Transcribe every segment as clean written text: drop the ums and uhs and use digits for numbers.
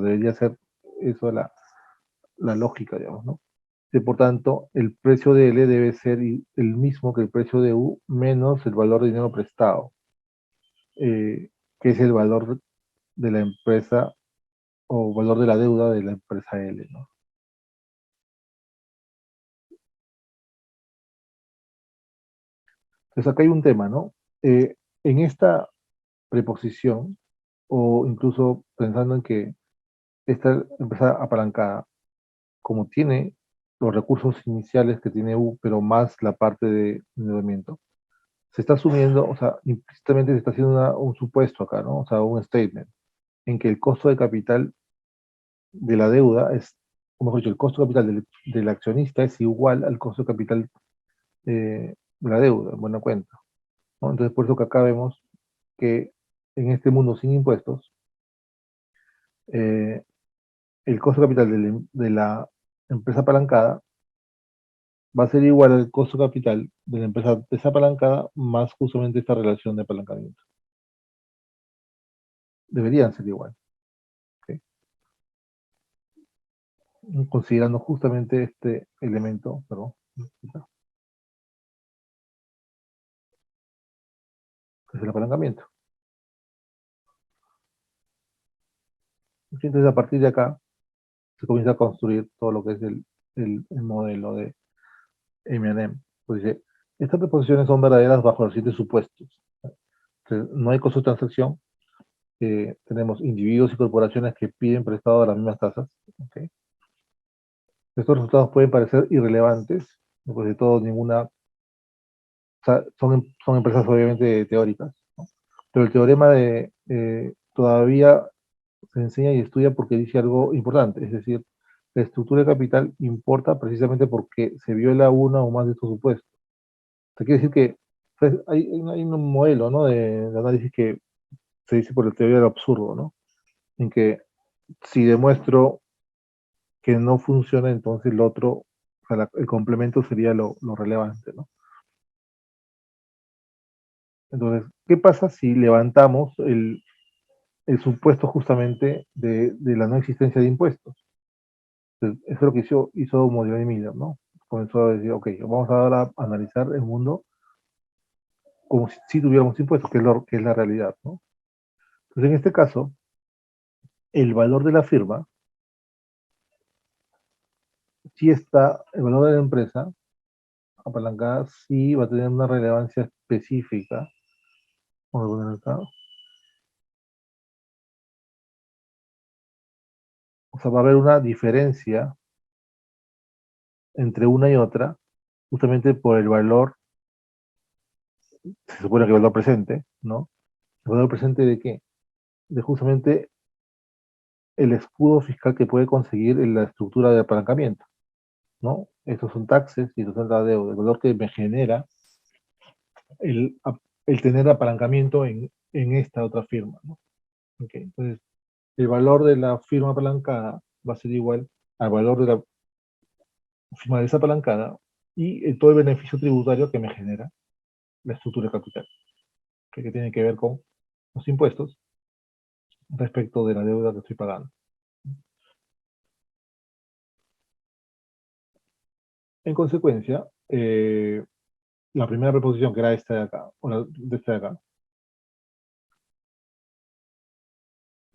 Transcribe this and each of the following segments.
debería ser eso la lógica, digamos, ¿no? Y por tanto, el precio de L debe ser el mismo que el precio de U menos el valor de dinero prestado, que es el valor de la empresa o valor de la deuda de la empresa L, ¿no? Entonces acá hay un tema, ¿no? En esta preposición, o incluso pensando en que esta empresa apalancada, como tiene los recursos iniciales que tiene U, pero más la parte de endeudamiento, se está asumiendo, o sea, implícitamente se está haciendo un supuesto acá, ¿no? O sea, un statement, en que el costo de capital de la deuda es, o mejor dicho, el costo de capital del accionista es igual al costo de capital de la deuda, en buena cuenta, ¿no? Entonces, por eso que acá vemos que en este mundo sin impuestos, eh, el costo de capital de la empresa apalancada va a ser igual al costo de capital de la empresa desapalancada más justamente esta relación de apalancamiento. Deberían ser igual, ¿ok? Considerando justamente este elemento, perdón, que es el apalancamiento. Entonces, a partir de acá, se comienza a construir todo lo que es el modelo de M&M. Pues dice, estas preposiciones son verdaderas bajo los siguientes supuestos. Entonces, no hay costo de transacción, tenemos individuos y corporaciones que piden prestado a las mismas tasas. ¿Okay? Estos resultados pueden parecer irrelevantes, no pues de todo ninguna, o sea, son empresas obviamente teóricas, ¿no? Pero el teorema todavía se enseña y estudia porque dice algo importante, es decir, la estructura de capital importa precisamente porque se viola uno o más de estos supuestos. Esto quiere decir que pues, hay un modelo, ¿no? de análisis que se dice por la teoría del absurdo, ¿no? En que si demuestro que no funciona, entonces el otro, o sea, el complemento sería lo relevante, ¿no? Entonces, ¿qué pasa si levantamos el supuesto justamente de la no existencia de impuestos? Entonces, eso es lo que hizo Modigliani Miller, ¿no? Comenzó a decir, ok, vamos ahora a analizar el mundo como si tuviéramos impuestos, que es la realidad, ¿no? Entonces, en este caso, el valor de la firma, sí está, el valor de la empresa apalancada, sí va a tener una relevancia específica. Vamos a poner acá. O sea, va a haber una diferencia entre una y otra, justamente por el valor, se supone que el valor presente, ¿no? ¿El valor presente de qué? De justamente el escudo fiscal que puede conseguir en la estructura de apalancamiento, ¿no? Estos son taxes y estos son la deuda, el valor que me genera el, el tener apalancamiento en esta otra firma, ¿no? Okay. Entonces, el valor de la firma apalancada va a ser igual al valor de la firma desapalancada y todo el beneficio tributario que me genera la estructura de capital, que tiene que ver con los impuestos respecto de la deuda que estoy pagando. En consecuencia, la primera preposición, que era esta de acá, o de esta de acá,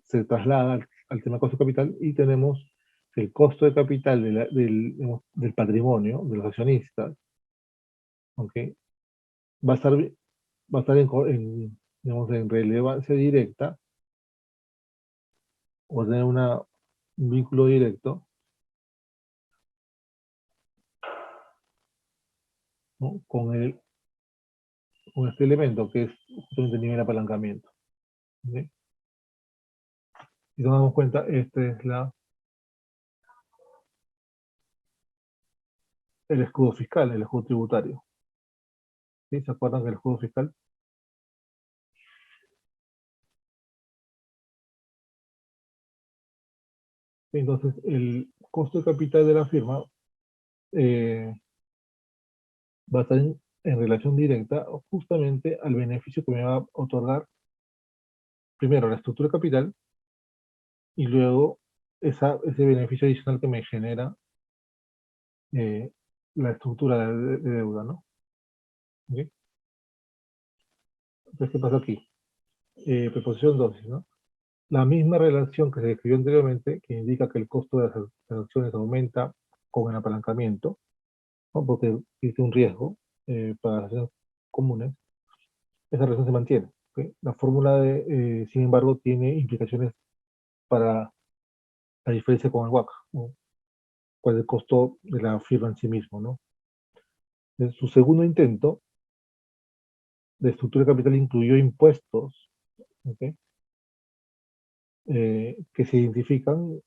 se traslada al tema costo de capital y tenemos el costo de capital del patrimonio de los accionistas, ¿okay? Va a estar, va a estar digamos, en relevancia directa o tener un vínculo directo, ¿no? Con este elemento que es justamente el nivel de apalancamiento. ¿Okay? Si nos damos cuenta, este es el escudo fiscal, el escudo tributario. ¿Sí? ¿Se acuerdan que el escudo fiscal? Entonces, el costo de capital de la firma eh, va a estar en relación directa justamente al beneficio que me va a otorgar primero la estructura de capital y luego ese beneficio adicional que me genera eh, la estructura de deuda, ¿no? ¿Ok? Entonces, ¿qué pasa aquí? Preposición dosis, ¿no? La misma relación que se describió anteriormente, que indica que el costo de las transacciones aumenta con el apalancamiento, ¿no? Porque existe un riesgo para las acciones comunes, esa relación se mantiene. ¿Ok? La fórmula, sin embargo, tiene implicaciones para la diferencia con el WACC, ¿no? ¿Cuál es el costo de la firma en sí mismo, ¿no? En su segundo intento de estructura de capital incluyó impuestos, ¿ok? Que se identifican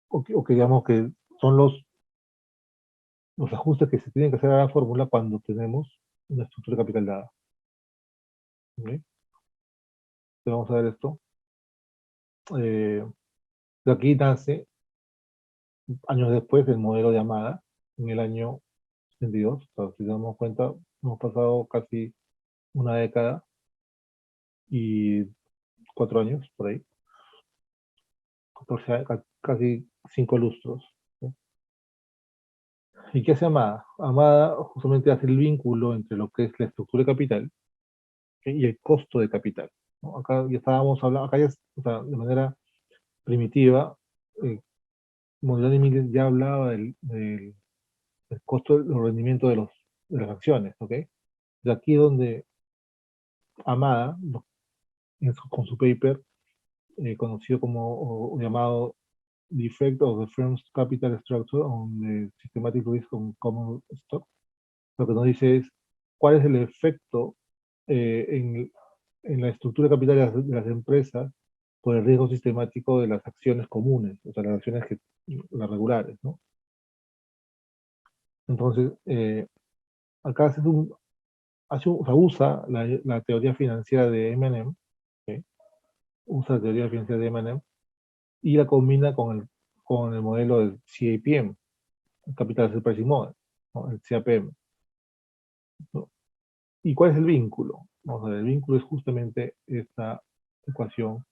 o que digamos que son los ajustes que se tienen que hacer a la fórmula cuando tenemos una estructura de capital dada. ¿Ok? Entonces vamos a ver esto. Eh, de aquí nace, años después, el modelo de Amada, en el año 72. O sea, si nos damos cuenta, hemos pasado casi una década y 4 años, por ahí, 14 años, casi 5 lustros. ¿Sí? ¿Y qué hace Amada? Amada justamente hace el vínculo entre lo que es la estructura de capital, ¿sí? Y el costo de capital, ¿no? Acá ya estábamos hablando, acá ya, o sea, de manera primitiva, eh, Mondlane y Millet ya hablaba del costo del rendimiento de las acciones, ¿ok? De aquí donde Amada, con su paper, conocido como o llamado The Effect of the Firm's Capital Structure on the Systematic Risk on Common Stock, lo que nos dice es cuál es el efecto eh, en, en la estructura de capital de las empresas por el riesgo sistemático de las acciones comunes, o sea, las acciones las regulares, ¿no? Entonces, acá o sea, usa la teoría financiera de M&M, ¿ok? Usa la teoría financiera de M&M y la combina con el modelo del CAPM, el Capital Asset Pricing Model, ¿no? El CAPM, ¿no? ¿Y cuál es el vínculo? Vamos a ver, el vínculo es justamente esta ecuación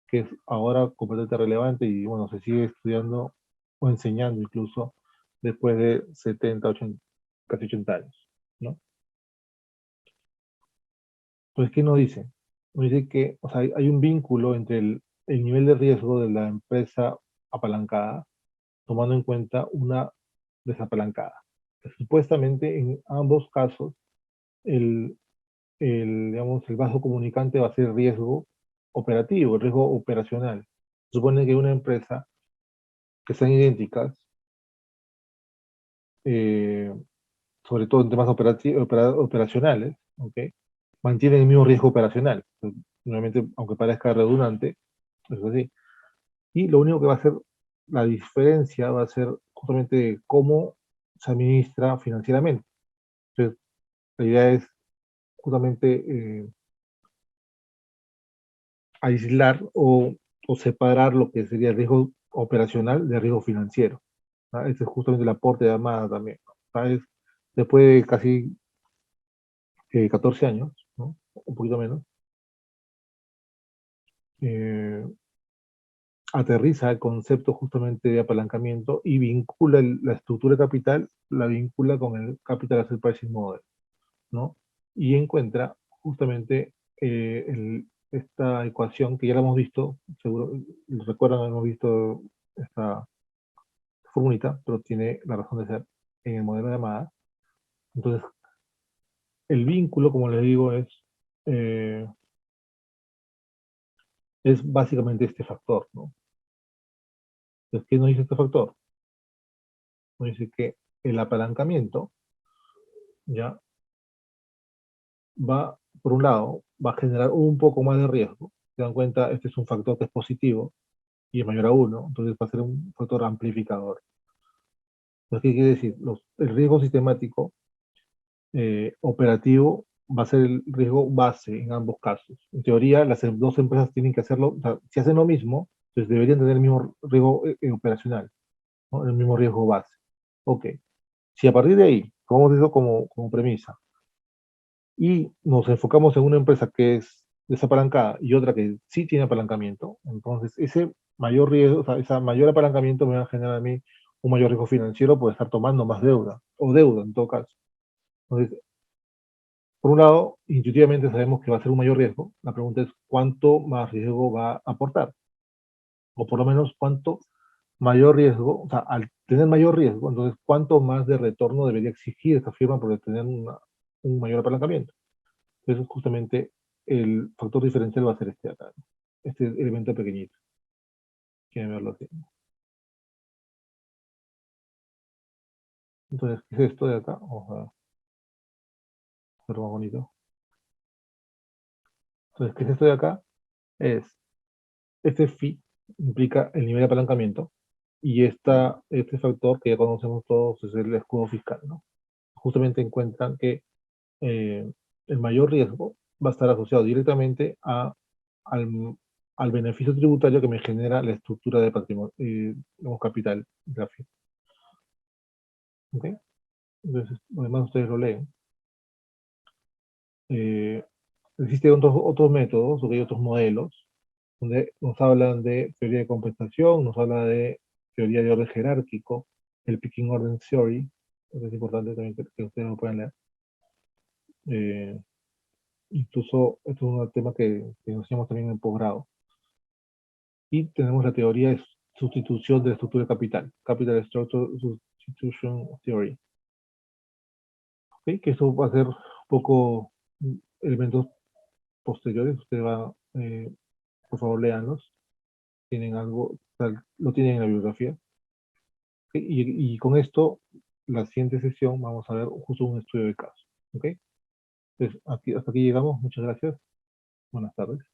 que es ahora completamente relevante y bueno, se sigue estudiando o enseñando incluso después de 70, 80, casi 80 años, ¿no? Entonces, ¿qué nos dice? Nos dice que, o sea, hay un vínculo entre el nivel de riesgo de la empresa apalancada, tomando en cuenta una desapalancada. Supuestamente, en ambos casos, el, digamos, el vaso comunicante va a ser riesgo operativo, el riesgo operacional. Se supone que una empresa que sean idénticas, eh, sobre todo en temas operacionales, ¿ok? Mantienen el mismo riesgo operacional. Nuevamente, aunque parezca redundante, es así. Y lo único que va a hacer la diferencia va a ser justamente cómo se administra financieramente. Entonces, la idea es justamente aislar o separar lo que sería el riesgo operacional del riesgo financiero, ¿no? Ese es justamente el aporte de Armada también, ¿no? ¿Sabes? Después de casi 14 años, ¿no? Un poquito menos, eh, aterriza el concepto justamente de apalancamiento y vincula la estructura de capital, la vincula con el Capital Asset Pricing Model, ¿no? Y encuentra justamente esta ecuación que ya la hemos visto, seguro, recuerdan, hemos visto esta formulita, pero tiene la razón de ser en el modelo de llamada. Entonces, el vínculo, como les digo, eh, es básicamente este factor, ¿no? Entonces, ¿qué nos dice este factor? Nos dice que el apalancamiento ya va, por un lado, va a generar un poco más de riesgo. Se dan cuenta, este es un factor que es positivo y es mayor a 1, entonces va a ser un factor amplificador. Entonces, ¿qué quiere decir? El riesgo sistemático operativo va a ser el riesgo base en ambos casos. En teoría, las dos empresas tienen que hacerlo, o sea, si hacen lo mismo, entonces deberían tener el mismo riesgo operacional, ¿no? El mismo riesgo base. Ok. Si a partir de ahí, tomamos eso como premisa, y nos enfocamos en una empresa que es desapalancada y otra que sí tiene apalancamiento, entonces ese mayor riesgo, o sea, ese mayor apalancamiento me va a generar a mí un mayor riesgo financiero por estar tomando más deuda, o deuda en todo caso. Entonces, por un lado, intuitivamente sabemos que va a ser un mayor riesgo. La pregunta es cuánto más riesgo va a aportar, o por lo menos cuánto mayor riesgo, o sea, al tener mayor riesgo, entonces cuánto más de retorno debería exigir esta firma por tener un mayor apalancamiento. Entonces, justamente el factor diferencial va a ser este acá, ¿no? Este elemento pequeñito. Quieren verlo así. Entonces, ¿qué es esto de acá? Vamos a hacerlo más bonito. Entonces, ¿qué es esto de acá? Es, este phi implica el nivel de apalancamiento y este factor que ya conocemos todos es el escudo fiscal, ¿no? Justamente encuentran que eh, el mayor riesgo va a estar asociado directamente al, al beneficio tributario que me genera la estructura de patrimonio, digamos, capital gráfico. ¿Ok? Entonces, además ustedes lo leen. Eh, Existen otros métodos, o hay otros modelos, donde nos hablan de teoría de compensación, nos habla de teoría de orden jerárquico, el picking order theory, es importante también que ustedes lo puedan leer. Eh, Incluso esto es un tema que nos enseñamos también en posgrado. Y tenemos la teoría de sustitución de la estructura de capital, Capital Structure Substitution Theory. ¿Okay? Que eso va a ser un poco elementos posteriores, ustedes van, por favor, léanlos, tienen algo, lo tienen en la bibliografía. ¿Okay? Y con esto, la siguiente sesión, vamos a ver justo un estudio de caso. ¿Ok? Entonces, hasta aquí llegamos, muchas gracias, buenas tardes.